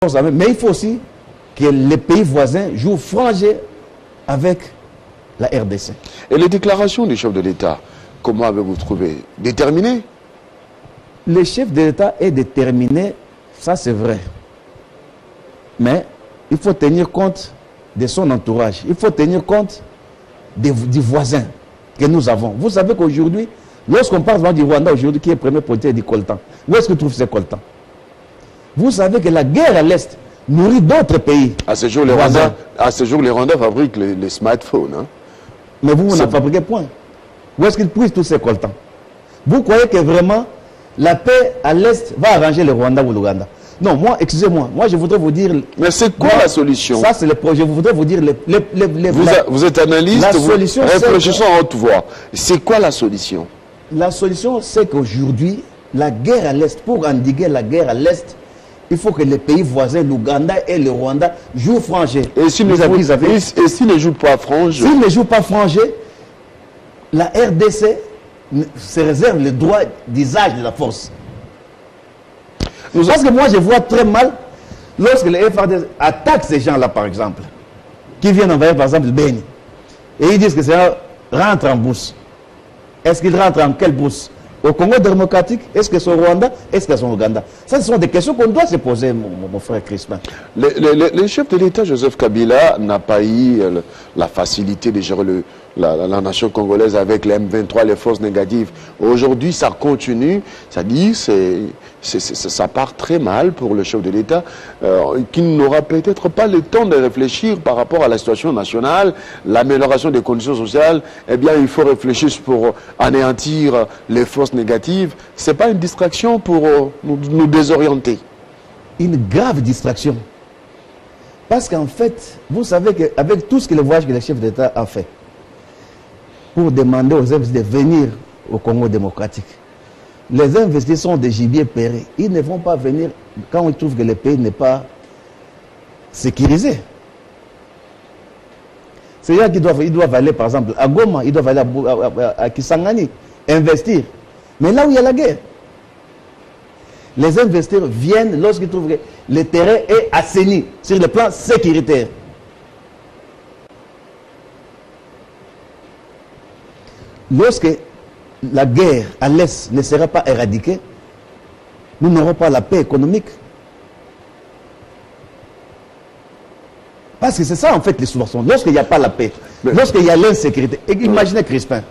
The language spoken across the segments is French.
Mais il faut aussi que les pays voisins jouent franc jeu avec la RDC. Et les déclarations du chef de l'État, comment avez-vous trouvé? Déterminé? Le chef de l'État est déterminé, ça c'est vrai. Mais il faut tenir compte de son entourage. Il faut tenir compte du voisin que nous avons. Vous savez qu'aujourd'hui, lorsqu'on parle du Rwanda aujourd'hui, qui est le premier producteur du coltan, où est-ce que trouve ce coltan? Vous savez que la guerre à l'Est nourrit d'autres pays. À ce jour, les Rwandais fabriquent les smartphones. Hein? Mais vous n'en fabriquez point. Où est-ce qu'ils puissent tous ces coltans? Vous croyez que vraiment la paix à l'Est va arranger le Rwanda ou l'Ouganda? Non, moi, excusez-moi, moi je voudrais vous dire... Mais c'est quoi la solution? Ça c'est le projet, je voudrais vous dire... Vous êtes analyste, la solution, réfléchissons en haute voix. C'est quoi la solution? La solution, c'est qu'aujourd'hui, la guerre à l'Est, pour endiguer la guerre à l'Est, il faut que les pays voisins, l'Ouganda et le Rwanda, jouent franc jeu. Et s'ils ne jouent pas franc jeu? S'ils ne jouent pas franc jeu, la RDC se réserve le droit d'usage de la force. Parce que moi, je vois très mal lorsque les FARDC attaquent ces gens-là, par exemple, qui viennent envahir, par exemple, Beni. Et ils disent que ça rentre en bourse. Est-ce qu'ils rentrent en quelle bourse? Au Congo démocratique? Est-ce que c'est au Rwanda? Est-ce que c'est au Ouganda? Ça, ce sont des questions qu'on doit se poser, mon frère Crispin. Le chef de l'État, Joseph Kabila, n'a pas eu la facilité de gérer la nation congolaise avec les M23, les forces négatives. Aujourd'hui, ça continue, ça dit, ça part très mal pour le chef de l'État, qui n'aura peut-être pas le temps de réfléchir par rapport à la situation nationale, l'amélioration des conditions sociales. Eh bien, il faut réfléchir pour anéantir les forces négatives. Ce n'est pas une distraction pour nous désorienter? Une grave distraction. Parce qu'en fait, vous savez qu'avec tout ce que le voyage que le chef d'État a fait, pour demander aux investisseurs de venir au Congo démocratique, les investisseurs sont des gibiers pérés. Ils ne vont pas venir quand ils trouvent que le pays n'est pas sécurisé. C'est-à-dire qu'ils doivent aller, par exemple, à Goma, ils doivent aller à Kisangani, investir. Mais là où il y a la guerre, les investisseurs viennent lorsqu'ils trouvent que le terrain est assaini sur le plan sécuritaire. Lorsque la guerre à l'Est ne sera pas éradiquée, nous n'aurons pas la paix économique. Parce que c'est ça en fait les solutions. Lorsqu'il n'y a pas la paix, lorsqu'il y a l'insécurité, imaginez Crispin.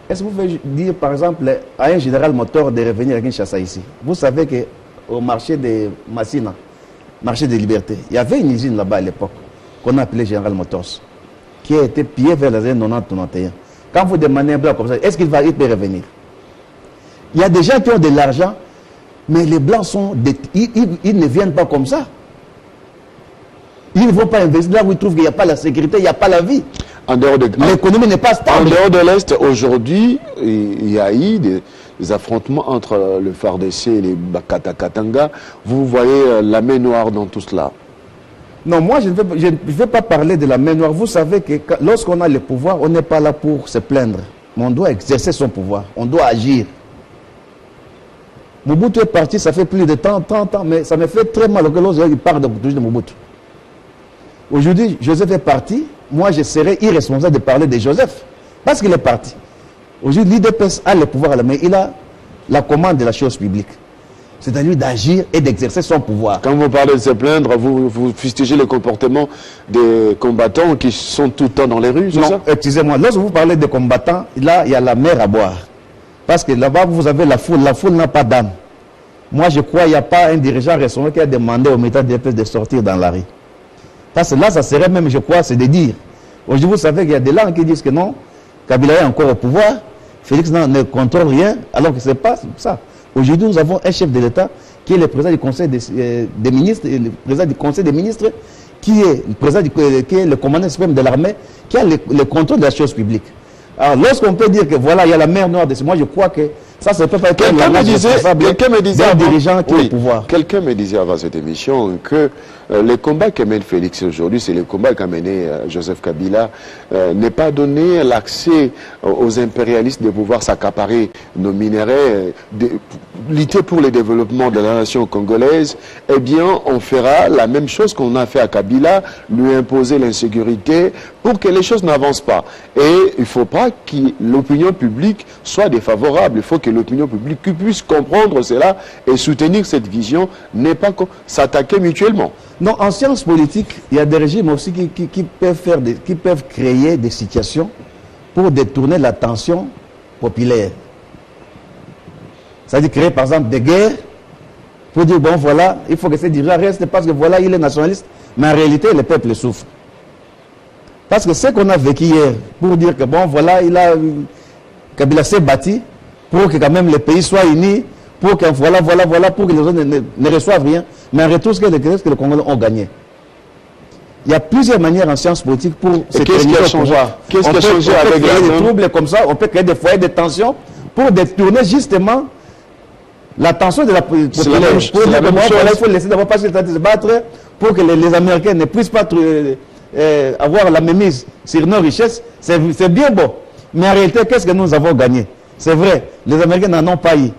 Est-ce que vous pouvez dire par exemple à un général moteur de revenir à Kinshasa ici? Vous savez qu'au marché de Massina, marché de Liberté, il y avait une usine là-bas à l'époque qu'on appelait General Motors, qui a été pillée vers les années 90-91. Quand vous demandez un blanc comme ça, est-ce qu'il peut revenir? Il y a des gens qui ont de l'argent, mais les blancs ils ne viennent pas comme ça. Ils ne vont pas investir là où ils trouvent qu'il n'y a pas la sécurité, il n'y a pas la vie. L'économie n'est pas stable. En dehors de l'Est, aujourd'hui, il y a eu des affrontements entre le FARDC et les Bakata Katanga. Vous voyez la main noire dans tout cela? Non, moi je ne vais pas parler de la main noire. Vous savez que lorsqu'on a le pouvoir, on n'est pas là pour se plaindre. Mais on doit exercer son pouvoir. On doit agir. Mobutu est parti, ça fait plus de 30 ans, mais ça me fait très mal que lorsqu'il parle de Mobutu. Aujourd'hui, Joseph est parti. Moi, je serais irresponsable de parler de Joseph. Parce qu'il est parti. Aujourd'hui, l'IDPS a le pouvoir, mais il a la commande de la chose publique. C'est à lui d'agir et d'exercer son pouvoir. Quand vous parlez de se plaindre, vous fustigez le comportement des combattants qui sont tout le temps dans les rues, c'est ça? Non, excusez-moi. Lorsque vous parlez de combattants, là, il y a la mer à boire. Parce que là-bas, vous avez la foule. La foule n'a pas d'âme. Moi, je crois qu'il n'y a pas un dirigeant récent qui a demandé au militaires de l'IDPS de sortir dans la rue. Parce que là, ça serait même, je crois, c'est de dire. Aujourd'hui, vous savez qu'il y a des langues qui disent que non, Kabila est encore au pouvoir, Félix ne contrôle rien, alors que ce n'est pas ça. Aujourd'hui, nous avons un chef de l'État qui est le président du Conseil des ministres, le président du Conseil des ministres, qui est le commandant suprême de l'armée, qui a le contrôle de la chose publique. Alors, lorsqu'on peut dire que voilà, il y a la mer Noire, moi je crois que Ça, ça ne peut pas être Quelqu'un me disait d'un avant, dirigeant qui est au pouvoir. Quelqu'un me disait avant cette émission que les combats que mène Félix aujourd'hui, c'est les combats qu'a mené Joseph Kabila, n'est pas donné l'accès aux impérialistes de pouvoir s'accaparer nos minerais, lutter pour le développement de la nation congolaise. Eh bien, on fera la même chose qu'on a fait à Kabila, lui imposer l'insécurité pour que les choses n'avancent pas. Et il ne faut pas que l'opinion publique soit défavorable. Il faut que l'opinion publique puisse comprendre cela et soutenir cette vision, n'est pas s'attaquer mutuellement. Non, en sciences politiques, il y a des régimes aussi qui peuvent créer des situations pour détourner l'attention populaire. C'est-à-dire créer par exemple des guerres pour dire bon voilà, il faut que ces dirigeants restent parce que voilà, il est nationaliste, mais en réalité le peuple souffre. Parce que ce qu'on a vécu hier, pour dire que bon voilà, Kabila s'est bâti pour que quand même les pays soient unis, pour que voilà, pour que les autres ne reçoivent rien, mais en retour, ce que les Congolais ont gagné. Il y a plusieurs manières en sciences politiques pour se créer au pouvoir. Qu'est-ce qui a changé avec des troubles comme ça, on peut créer des foyers de tension pour détourner justement l'attention de la population. Pour dire que il faut laisser d'abord parce qu'ils se battre pour que les Américains ne puissent pas avoir la mainmise sur nos richesses. C'est bien beau. Mais en réalité, qu'est-ce que nous avons gagné? C'est vrai, les Américains n'en ont pas eu.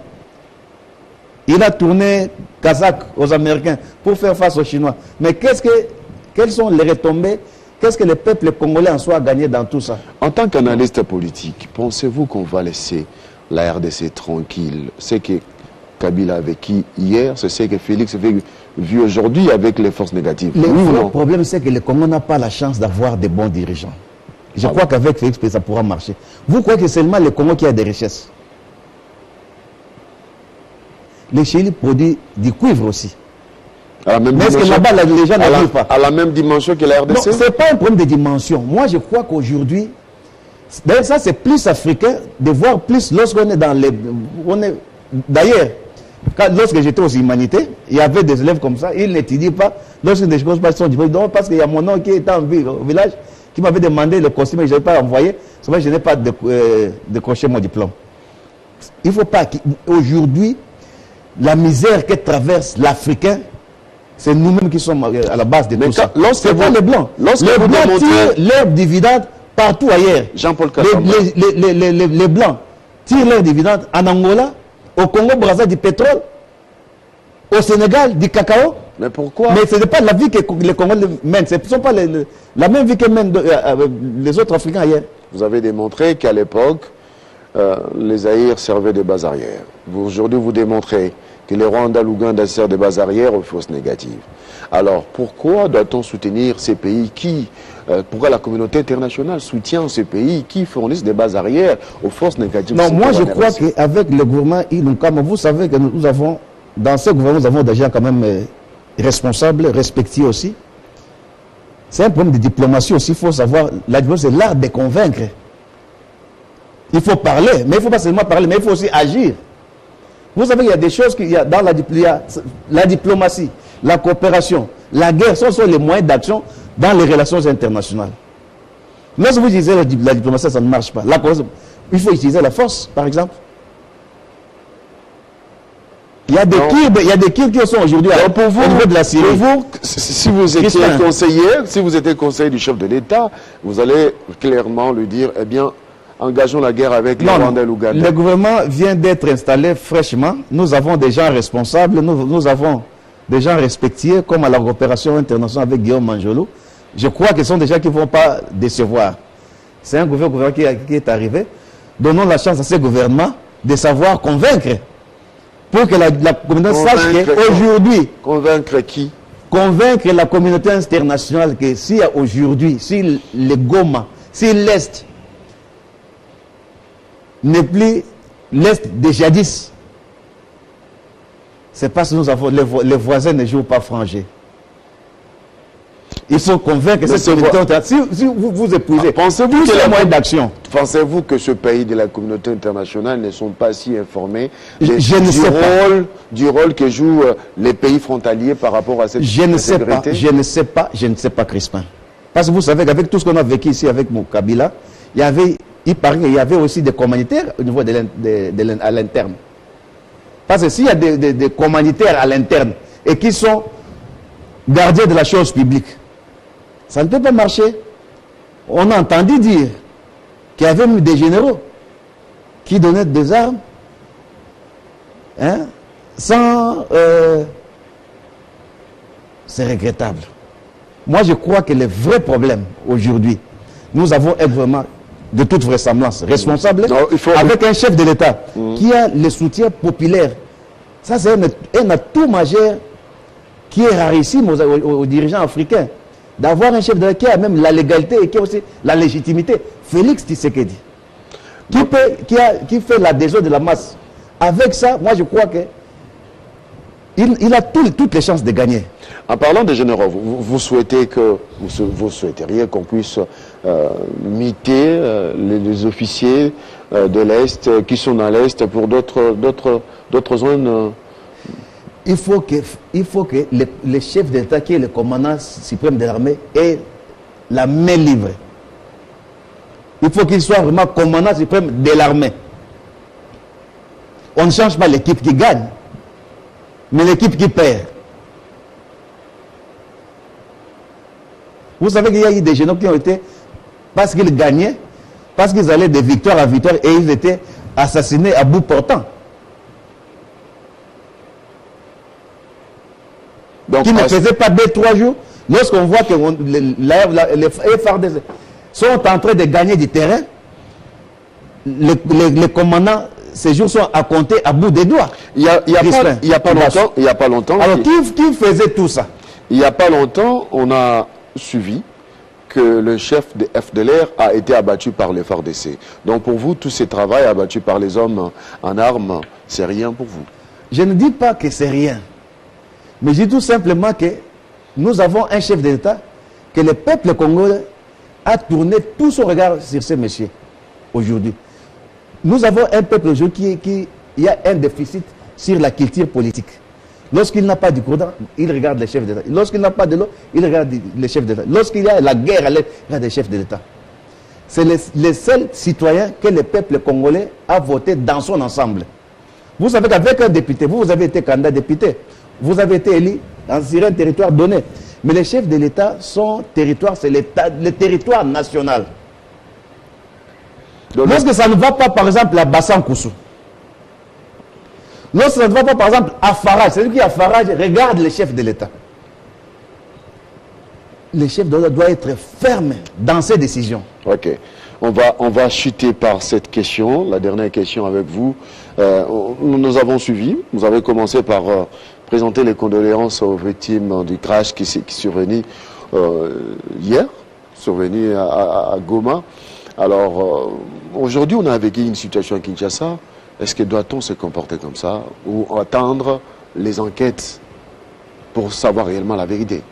Il a tourné Kazakh aux Américains pour faire face aux Chinois. Mais quelles sont les retombées? Qu'est-ce que le peuple congolais en soi a gagné dans tout ça? En tant qu'analyste politique, pensez-vous qu'on va laisser la RDC tranquille? C'est que Kabila a vécu hier, c'est ce que Félix vu aujourd'hui avec les forces négatives. Le problème, c'est que le Congo n'a pas la chance d'avoir des bons dirigeants. Je crois qu'avec Félix, ça pourra marcher. Vous croyez que c'est seulement le Congo qui a des richesses? Le Chili produit du cuivre aussi. Mais est-ce que là-bas, les gens n'arrivent pas? À la même dimension que la RDC? Non, ce n'est pas un problème de dimension. Moi, je crois qu'aujourd'hui, d'ailleurs, ça c'est plus africain de voir plus lorsqu'on est dans les... D'ailleurs, lorsque j'étais aux humanités, il y avait des élèves comme ça, ils n'étudient pas. Lorsque des choses passent, ils disent non, parce qu'il y a mon oncle qui était en ville, au village, qui m'avait demandé le costume et je n'ai pas envoyé. C'est vrai, je n'ai pas décroché mon diplôme. Il ne faut pas qu'aujourd'hui, la misère que traverse l'Africain, c'est nous-mêmes qui sommes à la base de tout ça. C'est pas les Blancs. Les Blancs tirent leurs dividendes partout ailleurs. Jean-Paul Kassamba. Les Blancs tirent leurs dividendes en Angola, au Congo-Brazza du pétrole, au Sénégal du cacao. Mais pourquoi? Mais ce n'est pas la vie que les Congolais mènent. Ce ne sont pas la même vie que mènent les autres Africains ailleurs. Vous avez démontré qu'à l'époque, les Zaïres servaient de base arrière. Aujourd'hui, vous démontrez que les Rwanda, l'Ouganda servent de base arrière aux forces négatives. Alors, pourquoi doit-on soutenir ces pays pourquoi la communauté internationale soutient ces pays qui fournissent des bases arrière aux forces négatives? Non, moi je crois qu'avec le gouvernement Ilunkama, vous savez que nous avons, dans ce gouvernement, nous avons des gens quand même responsables, respectés aussi. C'est un problème de diplomatie aussi, il faut savoir, la diplomatie c'est l'art de convaincre. Il faut parler, mais il ne faut pas seulement parler, mais il faut aussi agir. Vous savez qu'il y a des choses qu'il y a dans la diplomatie, la coopération, la guerre, ce sont les moyens d'action dans les relations internationales. Lorsque vous utilisez la diplomatie, ça ne marche pas. Il faut utiliser la force, par exemple. Il y a des Kurdes qui sont aujourd'hui au niveau de la Syrie. Pour vous, si vous étiez conseiller du chef de l'État, vous allez clairement lui dire, eh bien, engageons la guerre avec le Rwanda et l'Ouganda. Le gouvernement vient d'être installé fraîchement. Nous avons des gens responsables, nous avons des gens respectés, comme à la coopération internationale avec Guillaume Manjolo. Je crois que ce sont des gens qui ne vont pas décevoir. C'est un gouvernement qui est arrivé. Donnons la chance à ce gouvernement de savoir convaincre. Pour que la communauté sache qu'aujourd'hui... Convaincre qui? Convaincre la communauté internationale que si aujourd'hui, si le Goma, si l'Est n'est plus l'Est de jadis, c'est parce que nous avons, les voisins ne jouent pas frangé. Il faut convaincre cette communauté internationale. Si vous épousez, pensez-vous que les moyens d'action. Pensez-vous que ce pays de la communauté internationale ne sont pas si informés du rôle que jouent les pays frontaliers par rapport à cette sécurité? Je ne sais pas, Crispin. Parce que vous savez qu'avec tout ce qu'on a vécu ici avec mon Kabila, il y avait il paraît qu'il y avait aussi des commanditaires au niveau à l'interne. Parce que s'il y a des commanditaires à l'interne et qui sont gardiens de la chose publique, ça ne peut pas marcher. On a entendu dire qu'il y avait même des généraux qui donnaient des armes, hein, sans... c'est regrettable. Moi, je crois que le vrai problème aujourd'hui, nous avons être vraiment, de toute vraisemblance, responsables avec un chef de l'État qui a le soutien populaire. Ça, c'est un atout majeur qui est rarissime aux dirigeants africains. D'avoir un chef de l'État qui a même la légalité et qui a aussi la légitimité. Félix Tshisekedi, qui fait l'adhésion de la masse. Avec ça, moi, je crois que il a toutes les chances de gagner. En parlant des généraux, vous souhaitez que vous souhaiteriez qu'on puisse miter les officiers de l'Est qui sont à l'Est pour d'autres zones. Il faut que le chef d'État qui est le commandant suprême de l'armée ait la main libre. Il faut qu'il soit vraiment commandant suprême de l'armée. On ne change pas l'équipe qui gagne, mais l'équipe qui perd. Vous savez qu'il y a eu des généraux qui ont été, parce qu'ils gagnaient, parce qu'ils allaient de victoire à victoire, et ils étaient assassinés à bout portant. Donc, qui ne faisaient pas 2-3 jours, lorsqu'on voit que les FARDC sont en train de gagner du terrain, les commandants, ces jours sont à compter à bout des doigts. Il n'y a pas longtemps. Alors, qui faisait tout ça? Il n'y a pas longtemps, on a suivi que le chef de FDLR a été abattu par les FARDC. Donc pour vous, tout ce travail abattu par les hommes en armes, c'est rien pour vous? Je ne dis pas que c'est rien. Mais je dis tout simplement que nous avons un chef d'État que le peuple congolais a tourné tout son regard sur ces messieurs aujourd'hui. Nous avons un peuple aujourd'hui qui a un déficit sur la culture politique. Lorsqu'il n'a pas du courant, il regarde les chefs d'État. Lorsqu'il n'a pas de l'eau, il regarde les chefs d'État. Lorsqu'il y a la guerre, il regarde les chefs de l'État. C'est les seuls citoyens que le peuple congolais a voté dans son ensemble. Vous savez qu'avec un député, vous avez été candidat député, vous avez été élu sur un territoire donné. Mais les chefs de l'État, son territoire, c'est le territoire national. Lorsque ça ne va pas, par exemple, à Bassan-Koussou, lorsque ça ne va pas, par exemple, à Farage, celui qui est à Farage regarde les chefs de l'État. Les chefs de l'État doivent être fermes dans ces décisions. Ok. On va chuter par cette question, la dernière question avec vous. Nous avons suivi, vous avez commencé par présenter les condoléances aux victimes du crash qui survenu hier, survenu à Goma. Alors, aujourd'hui, on a vécu une situation à Kinshasa. Est-ce que doit-on se comporter comme ça ou attendre les enquêtes pour savoir réellement la vérité?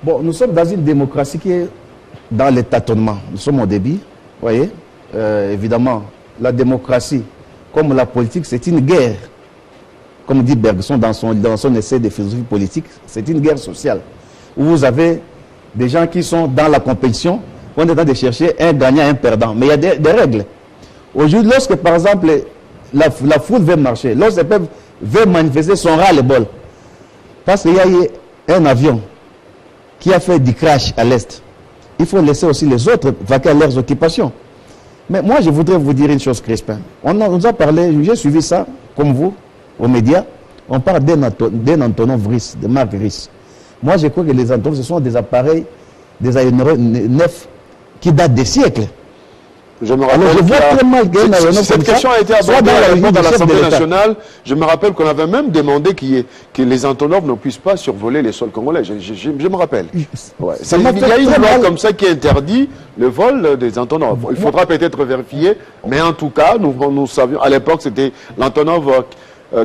Bon, nous sommes dans une démocratie qui est dans le tâtonnement. Nous sommes au début, vous voyez. Évidemment, la démocratie, comme la politique, c'est une guerre. Comme dit Bergson dans son essai de philosophie politique, c'est une guerre sociale. Où vous avez des gens qui sont dans la compétition, on est en train de chercher un gagnant, un perdant. Mais il y a des règles. Aujourd'hui, lorsque, par exemple, la foule veut marcher, lorsque le peuple veut manifester son ras-le-bol, parce qu'il y a eu un avion qui a fait du crash à l'Est, il faut laisser aussi les autres vaquer à leurs occupations. Mais moi, je voudrais vous dire une chose, Crispin. On nous a parlé, j'ai suivi ça, comme vous, aux médias. On parle d'un Antonov Russe, de marque russe. Moi, je crois que les Antonov, ce sont des appareils, des aéronefs neufs qui datent des siècles. Je me rappelle cette question a été abordée à l'Assemblée nationale. Je me rappelle qu'on avait même demandé que les Antonov ne puissent pas survoler les sols congolais. Je me rappelle. Ouais. Il y a une loi comme ça qui interdit le vol des Antonov. Il faudra peut-être vérifier, mais en tout cas, nous savions, à l'époque, c'était l'Antonov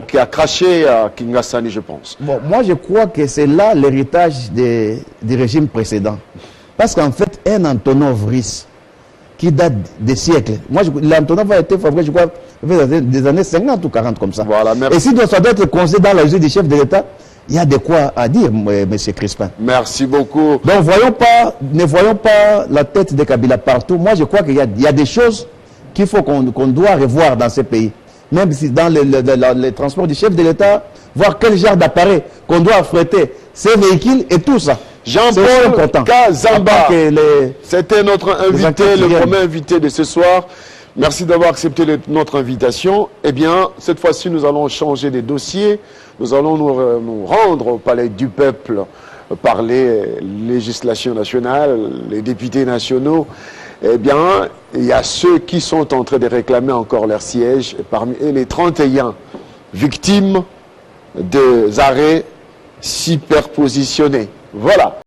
qui a craché à Kingasani, je pense. Bon, moi, je crois que c'est là l'héritage des régimes précédents. Parce qu'en fait, un Antonov russe qui date des siècles. Moi, l'Antonov a été fabriqué, je crois, des années 50 ou 40 comme ça. Voilà, et si ça doit être considéré dans la logique du chef de l'État, il y a de quoi à dire, M. Crispin. Merci beaucoup. Donc, ne voyons pas la tête de Kabila partout. Moi, je crois qu'il y a des choses qu'il faut qu'on doit revoir dans ce pays. Même si dans les transports du chef de l'État, voir quel genre d'appareil qu'on doit affréter, ces véhicules et tout ça. Jean-Paul Kazamba, c'était notre invité, le premier invité de ce soir. Merci d'avoir accepté notre invitation. Eh bien, cette fois-ci, nous allons changer de dossier. Nous allons nous rendre au Palais du Peuple, parler législation nationale, les députés nationaux. Eh bien, il y a ceux qui sont en train de réclamer encore leur siège, parmi les 31 victimes des arrêts superpositionnés. Voilà.